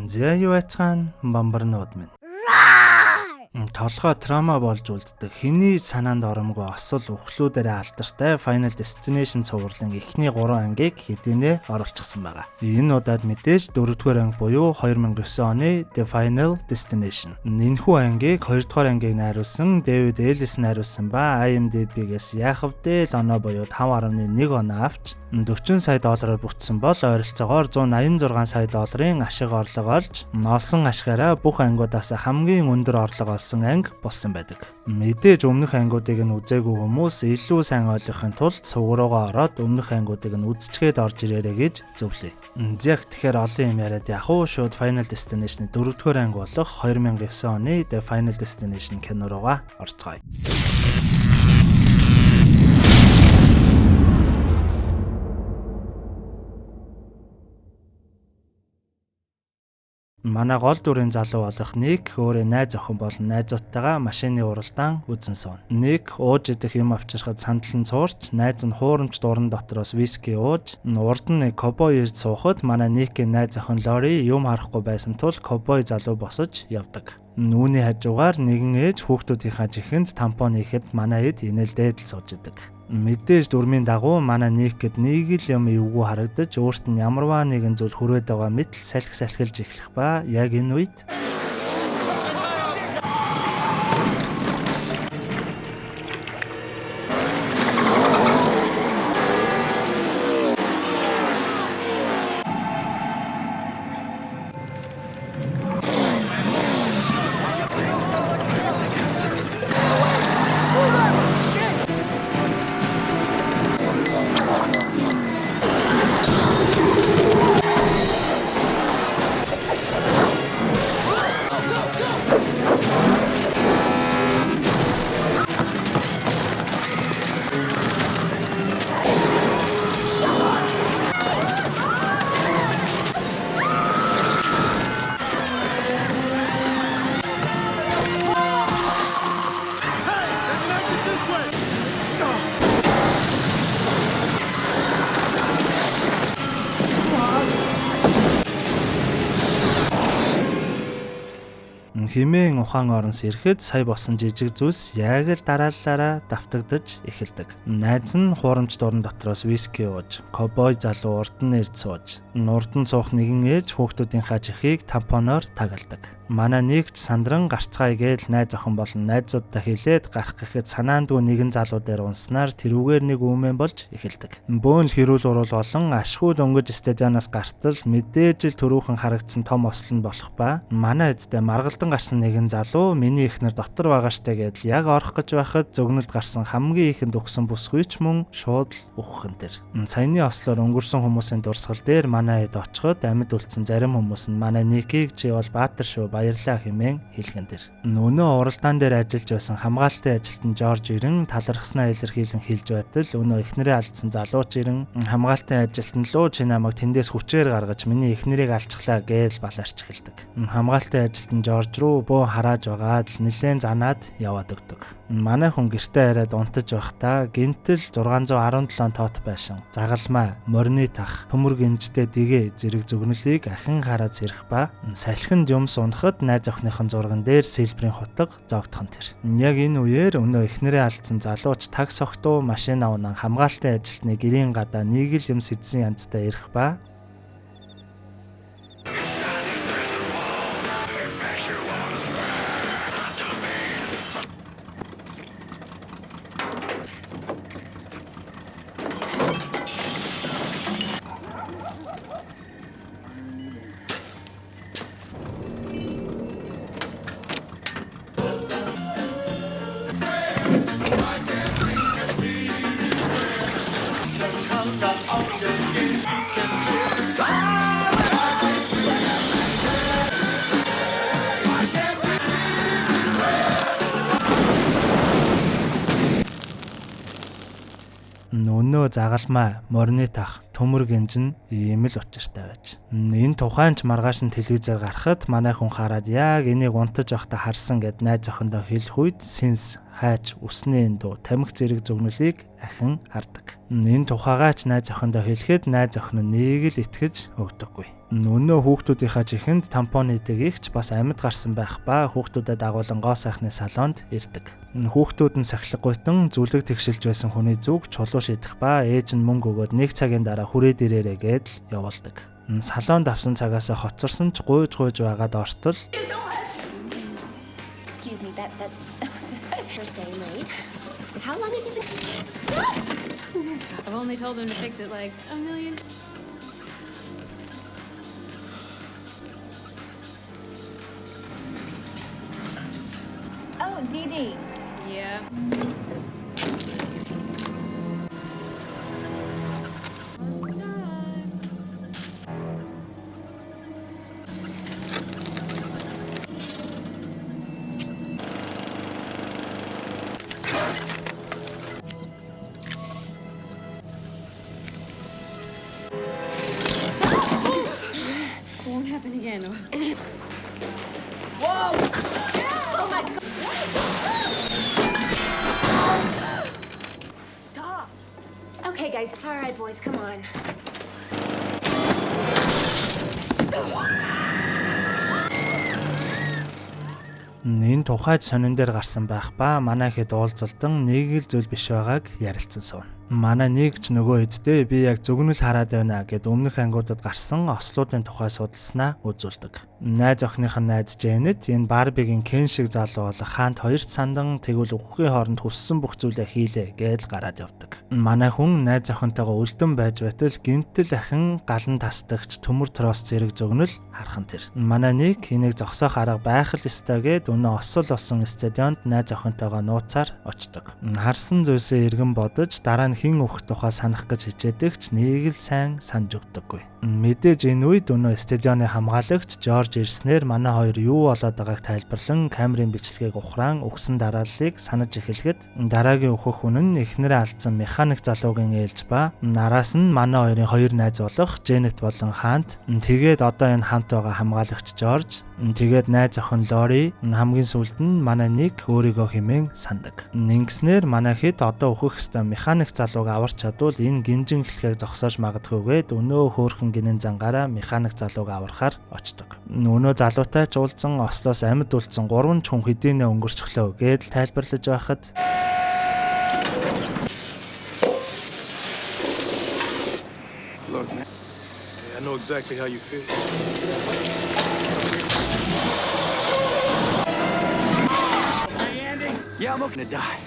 Зэ юу яцхан бамбарнууд минь. Толгой трама болж үлддэг. Хэний санаанд оромгүй осол үхлүүдээрээ алдартай Final Destination цувралын эхний 3 ангийг хэдийнэ оруулчихсан байгаа. Энэ удаад мэдээж 4-р анги буюу 2009 оны The Final Destination. Энэхүү ангийг 2-р ангийг найруулсан David Ellis найруулсан ба IMDb-гээс яахвдээ л оноо буюу 5.1 оноо авч $40 сая бүтсэн бол ойролцоогоор $186 сая ашиг орлого олж олсон ашгаараа бүх ангиудаас хамгийн өндөр орлого олсон анги болсон байдаг. Мэдээж өмнөх ангиудыг нь үзээгүй хүмүүс илүү сайн ойлгохын тулд цуг руугаа ороод өмнөх ангиудыг нь үзчихэд орж ирээрэй гэж зөвлөе. Яг тэгэхээр олон юм яриад явах уу, шууд Final Destination-ийн 4-р анги болох 2009 оны The Final Destination кино руугаа орцгоё. Манай гол дүрийн залуу болох Ник өөрөө найз охин болон найзуудтайгаа машины уралдаан үзэн суун. Ник ууж идэх юм авчирхад сандлан цуурч, найз нь хуурамч дуран дотроос виски ууж, урд нь ковбой ирж суухад манай Никийн найз охин Лори юм харахгүй байсан тул ковбой залуу босож явдаг. Үүний хажуугаар нэгэн ээж хүүхдүүдийнхаа чихэнд тампон хийхэд манай эд инээлдээд л сууж идэг. Мэдээж дүрмийн дагуу манай Никэд нэг л юм эвгүй харагдаж өөрт нь ямарваа нэгэн зүйл хүрээд байгаа мэт салхилж эхлэх ба яг энэ үед хэмээн ухаан орнос ирэхэд сая босон жижиг зүйлс яг л дараалалаараа давтагдаж эхэлдэг. Найз нь хуурамч дуран дотроос виски ууж, ковбой залуу урд нь ирж сууж, нурдан суух нэгэн ээж хүүхдүүдийнхаа чихийг тампоноор тагалдаг. Манай нэгч сандран гарцгаая гээл найз охин болон найзуудтай хэлээд гарах гэхэд санаандгүй нэгэн залуу дээр унснаар тэрүүгээр нэг үмэн болж эхэлдэг. Бөөн л хэрүүл урал болон ашгүй дөнгөж стадионоос гартал мэдээж л төрүүхэн харагдсан том ослол нь болох ба манай эдтэй маргалдан гарсан нэгэн залуу миний эхнэр дотор байгаа штэ гэдэл яг орох гэж байхад зөгнөлд гарсан хамгийн ихэнд өгсөн бүсгүйч мөн шууд л үххэн тэр. Саяны ослоор өнгөрсөн хүмүүсийн дурсгал дээр манай эд очиход амьд үлдсэн зарим хүмүүс нь манай Никийг чи бол баатар шүү баярлаа хэмээн хэлгэн тэр. Өнөө уралдаан дээр ажиллаж байсан хамгаалтын ажилтан Жорж ирэн талархснаа илэрхийлэн хэлж байтал өнөө эхнэрээ алдсан залууч ирэн хамгаалтын ажилтан луу чи намайг тэндээс хүчээр гаргаж миний эхнэрийг алчглаа гээл балаарч эхэлдэг. Хамгаалтын ажилтан Жорж руу бөө харааж байгаад л нэлээд занаад яваад өгдөг. Манай хүн гэртээ хараад унтаж байхдаа гинтэл 617 тоот байшин загалмай морины тах төмөр гинжтэй дэгээ зэрэг зөгнөлийг ахин хараад зэрэх ба салхинд юм сунахад найз охиныхон зурган дээр сэлбэрийн хутга зогдхон тэр. Яг энэ үеэр өнөө эхнэрээ алдсан залууч такс огтуу машин авнан хамгаалтын ажилтны гэрийн гадаа нэг л юм сэдсэн янзтай ирэх ба Өнөө загалмай, морины тах, төмөр гинжин ийм л учиртай байж. Энэ тухайн ч маргааш нь телевизээр гарахад манай хүн хараад яг энийг унтаж явахдаа харсан гэд найз охиндоо хэлэх үед синс хайч усны эндүү тамхи зэрэг зөгнөлийг ахин хардаг. Энэ тухайгаа ч найз охиндоо хэлэхэд найз охин нь нэг л итгэж өгдөггүй. Өнөө хүүхдүүдийнхаа чихэнд тампон идэг ихч бас амьд гарсан байх ба хүүхдүүдэд дагуулan гоо сайхны салонд ирдэг. Хүүхдүүд нь сахилгагуйтан зүлэг тэгшилж байсан хүний зүг чулуу шидэх ба ээж нь мөнгө өгөөд 1 цагийн дараа хүрээд ирээрэй гэдэл явуулдаг. Салонд авсан цагаас хоцорсон ч гуйж байгаад ортол Excuse me, that's first day late. How long have you been? I've only told them to fix it like a million. Oh, Dee Dee. Yeah. Won't happen again. Whoa! Oh my God! Stop! Okay, guys. All right, boys, come on. Энэ тухайд сонин дээр гарсан байх ба манай хэд уулзалтан нэг л зүйл биш байгааг ярилцсан суун. Манай нэг ч нөгөө хэдтэй би яг зөгнөл хараад байна гэд өмнөх ангиудад гарсан ослуудын тухай судалснаа үзүүлдэг. Найз охиных нь найз Дженет энэ Барбигийн Кен шиг залуу бол хаант хоёрт сандан тэгвэл үхэхийн хооронд хүссэн бүх зүйлээ хийлээ гэж гараад явдаг. Манай хүн найз охинтойгоо үлдэн байж байтал гинтэл ахин галан тасдагч төмөр трос зэрэг зөгнөл хархан тэр. Манай нэг энийг зогсоох арга байх л ёстой гэд өнөө осол болсон стадионд найз охинтойгоо нууцаар очдог. Харсан зүйлсээ эргэн бодож дараа нь хэн өгөх тухай санах гэж хичээдэгч нэг л сайн санаж өгдөггүй. Мэдээж энэ үед өнөө стадионы хамгаалагч Жорж ирснээр манай хоёр юу болоод байгааг тайлбарлан камерын бичлэгийг ухраан өгсөн дарааллыг санаж эхлэхэд дараагийн өөхөх хүн нь эхнэрээ алдсан механик залуугийн ээлж ба нараас нь манай хоёрын хоёр найз болох Дженет болон Хант тэгээд одоо энэ хамт байгаа хамгаалагч Жорж тэгээд найз охин Лори хамгийн сүүлд нь манай нэг өөрийгөө хэмээн сандаг. Ингэснээр манай хэд одоо өөхөх хэвээр механик залууг аварч чадвал энэ гинжин эхлэхийг зогсоож магадгүйгээд өнөө хөөрхөн гинэн зангаараа механик залууг аврахаар очдог. Өнөө залуутай ч уулзсан ослоос амьд үлдсэн 3 хүн хэдийнэ өнгөрчихлөө гэдэл тайлбарлаж байхад Look, man. I know exactly how you feel. Hey, Andy. Yeah, I'm looking to die.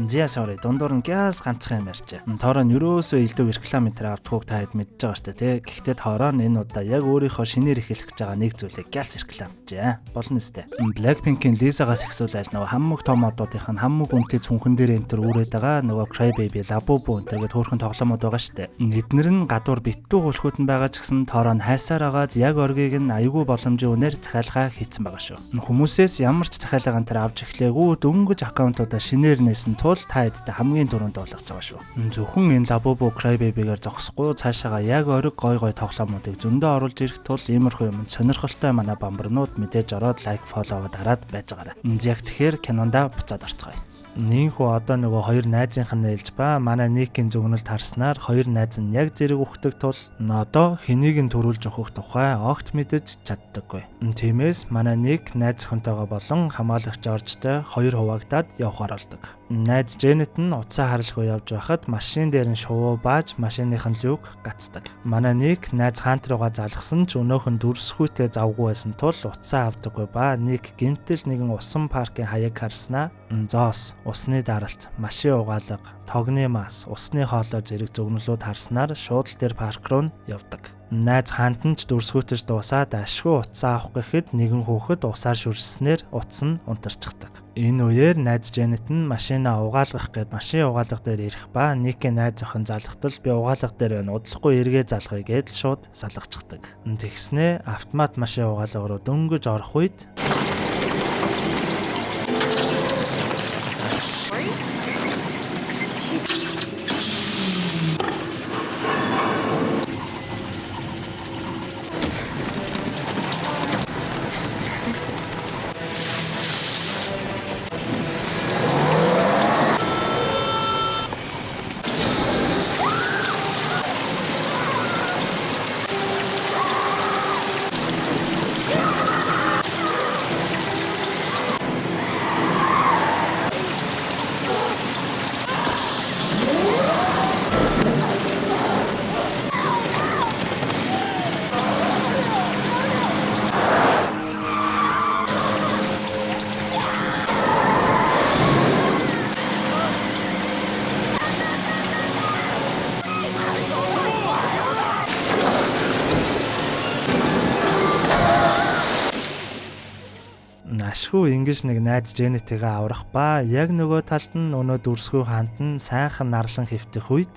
Sorry, дундуур нь гяс ганцхан юм ярьчаа. Тоороо нь ерөөсөө элдв рекламентэр автгүйг та хэд мэдж байгаа шүү дээ, тий. Гэхдээ тоороо нь энэ удаа яг өөрийнхөө шинээр эхлэх гэж байгаа нэг зүйлийг гяс рекламжээ. Болно үстэй. Blackpink-ийн Lisa-гаас ихсүүлэл нөгөө хаммог том одуудынх нь хаммог үнтэй цүнхэн дээр энтер үүрээд байгаа нөгөө Cry Baby, Labubu энтер гэдэг хөөрхөн тоглоомод байгаа шүү дээ. Эднэр нь гадуур битүү гулхүүтэн байгаа ч гэсэн тоороо нь хайсаар агаад яг оргийг нь аюулгүй боломжийн үнээр захиалгаа хийцэн байгаа шүү. Хүмүүсээс ямар ч захиалга энэ авч эхлэегүй дөнгөж аккаунтуудаа шинээр нээсэн тул та хэдтэй хамгийн түрүүнд болгож байгаа шүү. Зөвхөн энэ Labubu Cry Baby-гээр зогсохгүй цаашаага яг ориг гой тоглоомуудыг зөндөө оруулж ирэх тул иймэрхүү юм сонирхолтой манай бамбарнууд мэдээж ороод лайк фоллоу дараад байж байгаарай. Яг тэгэхээр кинонда буцаад орцгоё. Нийнхүү одоо нөгөө хоёр найзынх нь ээлж ба манай Никийн зөгнөлд харснаар хоёр найз нь яг зэрэг өгдөг тул одоо хэнийг нь төрүүлж өгөх тухай огт мэдэж чаддаггүй. Тиймээс манай Ник найз охинтойгоо болон хамгаалагч Жоржтой хоёр хуваагдаад явхаар болдог. Найз Дженет нь утсаа харалгүй явж байхад машин дээр нь шувуу бааж машиных нь люк гацдаг. Манай Ник найз Хант руугаа залгасан ч өнөөх нь дүрсгүйтэй завгүй байсан тул утсаа авдаггүй ба Ник гинтэл нэгэн усан паркийн хаяг харснаа зоос усны даралт, машин угаалга, тогны мас, усны хоолой зэрэг зөгнөлүүд харснаар шууд л тэр парк руу явдаг. Найз Хант нь ч дүрсгүйтэж дуусаад ашгүй утсаа авах гэхэд нэгэн хүүхэд усаар шүрснээр утас нь унтарчихдаг. Энэ үеэр найз Дженет нь машинаа угаалгах гээд машин угаалга дээр ирэх ба Никийн найз охин залгатал би угаалга дээр байна удлахгүй эргээ залгая гэдэл шууд салгачихдаг. Тэгснээ автомат машин угаалга руу дөнгөж орох үед Ашгүй ингэж нэг найз Дженнитигээ аврах ба яг нөгөө талд нь өнөө дүрсгүй хаанд нь сайхан нарлан хэвтэх үед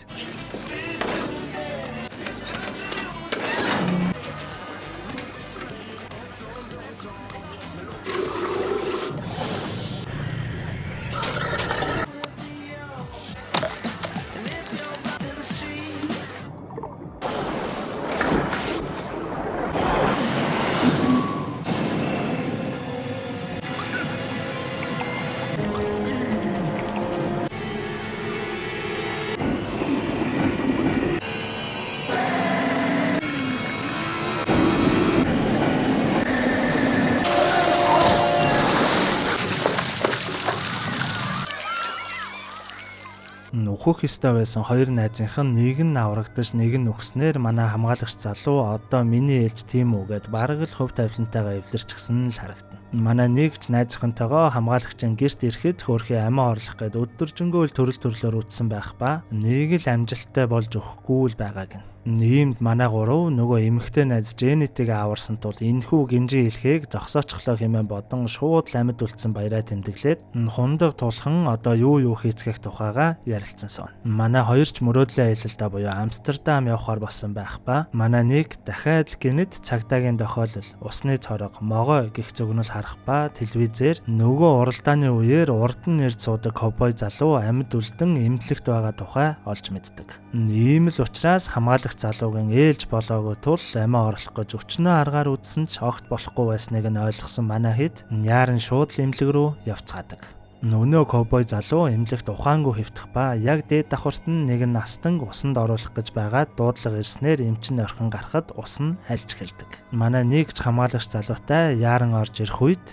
Үхэх ёстой байсан хоёр найзынх нь нэг нь аврагдаж нэг нь үхснээр манай хамгаалагч залуу одоо миний ээлж тийм үү гэд бараг л хөв тавилантайгаа эвлэрчихсэн л харагдана. Манай нэг ч найз охинтойгоо хамгаалагчийн гэрт ирэхэд хөөрхий амиа орлох гэд өдөржингөө л төрөл үтсэн байх ба нэг л амжилттай болж өгөхгүй л байгаа гин. Нийгэмд манай гурав нөгөө эмэгтэй найз Дженнитигээ аварсан тул энэхүү гинжин хэлхийг зогсоочлоо хэмээн бодон шууд л амьд үлдсэн баяраа тэмдэглээд хундаг тулхан одоо юу хийцгэх тухайга ярилцсан сон. Манай хоёр ч мөрөөдлөө аялалдаа буюу Амстердам явахаар болсон байх ба манай нэг дахиад гинэд цагдаагийн тохиолдол усны цорог могой гих зөгнөл харах ба телевизээр нөгөө уралдааны үеэр урд нь ирж суудаг ковбой залуу амьд үлдэн эмнэлэгт байгаа тухай олж мэддэг. Ийм л учраас хамгаалагч залуугийн ээлж болоогүй тул амиа орлох гэж өчнөө аргаар үдсэн ч огт болохгүй байсныг нь ойлгосон манай хэд яаран шууд л эмнэлэг рүү явцгаадаг. Өнөө ковбой залуу эмнэлэгт ухаангүй хэвтэх ба яг дээд давхарт нь нэгэн настанг усанд оруулах гэж байгаа дуудлага ирснээр эмчин орхин гарахад ус нь хальж эхэлдэг. Манай нэг ч хамгаалагч залуутай яаран орж ирэх үед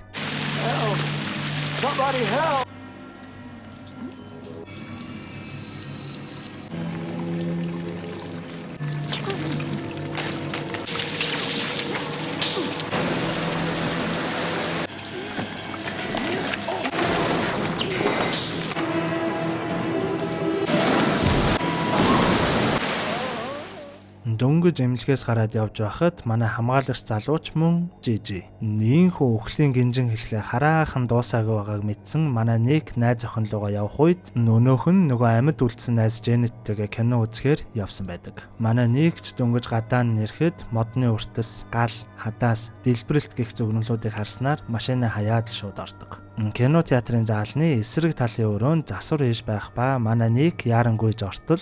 дөнгөж эмнэлгээс гараад явж байхад манай хамгаалагч залууч мөн Жижи нийнхүү өхлийн гинжин хэлхээ хараахан дуусаагүй байгааг мэдсэн манай нэг найз охин руугаа явах үед өнөөх нь нөгөө амьд үлдсэн найз Дженниттэйгээ кино үзэхээр явсан байдаг. Манай нэг ч дөнгөж гадаа нь ирэхэд модны уртас, гал, хадаас, дэлбэрэлт гих зөвгнөлүүдийг харснаар машинаа хаяад шууд ордог. Кино театрын заалны эсрэг талын өрөөнд засвар хийж байх ба манай нэг ярангуйж ортол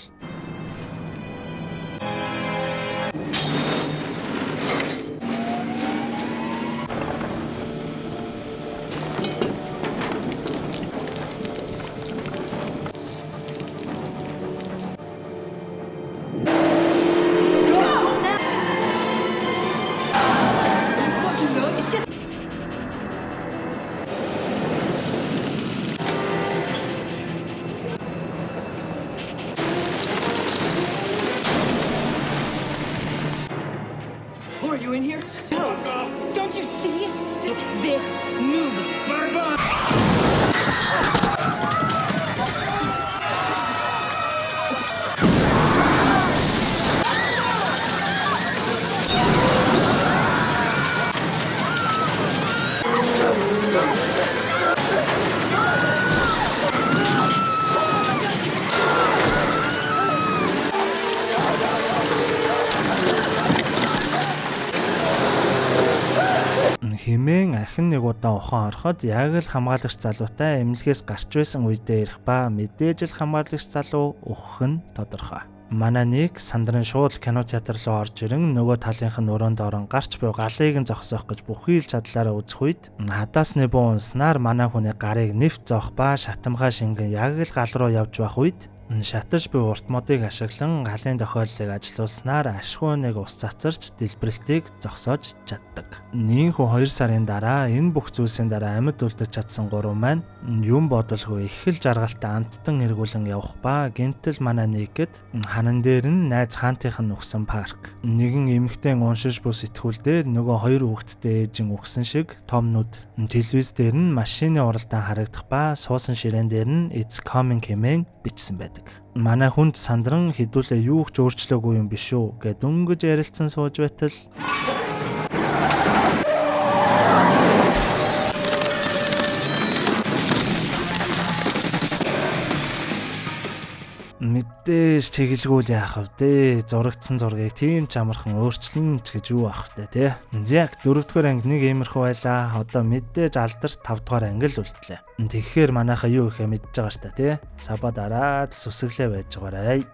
Are you in here? No. Don't you see? This movie. хэмээн ахин нэг удаа ухаан ороход яг л хамгаалагч залуутай эмнэлгээс гарч байсан үедээ ирэх ба мэдээж л хамгаалагч залуу өөхөх нь тодорхой. Манай нэг сандрын шууд кино театр руу орж ирэн нөгөө талынх нь өрөөнд орон гарч буй галыг нь зогсоох гэж бүхий л чадлаараа үзэх үед хадаасны буу унснаар манай хүний гарыг нэвт зоох ба шатамгаа шингэн яг л гал руу явж байх үед шатаж буй урт модыг ашиглан галын тохиоллыг ажилуулснаар ашгүй нэг ус цацарч дэлбэрэлтийг зогсоож чаддаг. Нийнхүү 2 сарын дараа энэ бүх зүйлсийн дараа амьд үлдэж чадсан гурав маань юм бодолгүй их л жаргалтай амттан эргүүлэн явах ба гинтэл манай нэгэд ханан дээр нь найз хаантынх нь өгсөн парк. Нэгэн эмэгтэй уншиж буй сэтгүүл дээр нөгөө 2 хүүхэдтэй ээжин өгсөн шиг том нүд. Телевиз дээр нь машины уралдаан харагдах ба суусан ширээн дээр нь It's Coming хэмээн бичсэн байдаг. Манай хүнд сандран хідүүлээ юу ч өөрчлөөгүй юм биш үү гэд өнгөж ярилцсан сууж байтал Мэдээж чиглэгүүл яах вэ? Зурагдсан зургийг тийм ч амархан өөрчлөн ч гэж юу авах вэ те? Яг 4-р анги нэг иймэрхүү байлаа. Одоо мэдээж алдарт 5-р анги л үлдлээ. Тэгэхээр манайхаа юу ихэ мэдж байгаа ш та те? Саба дараад сүсэглээ байж байгаарай.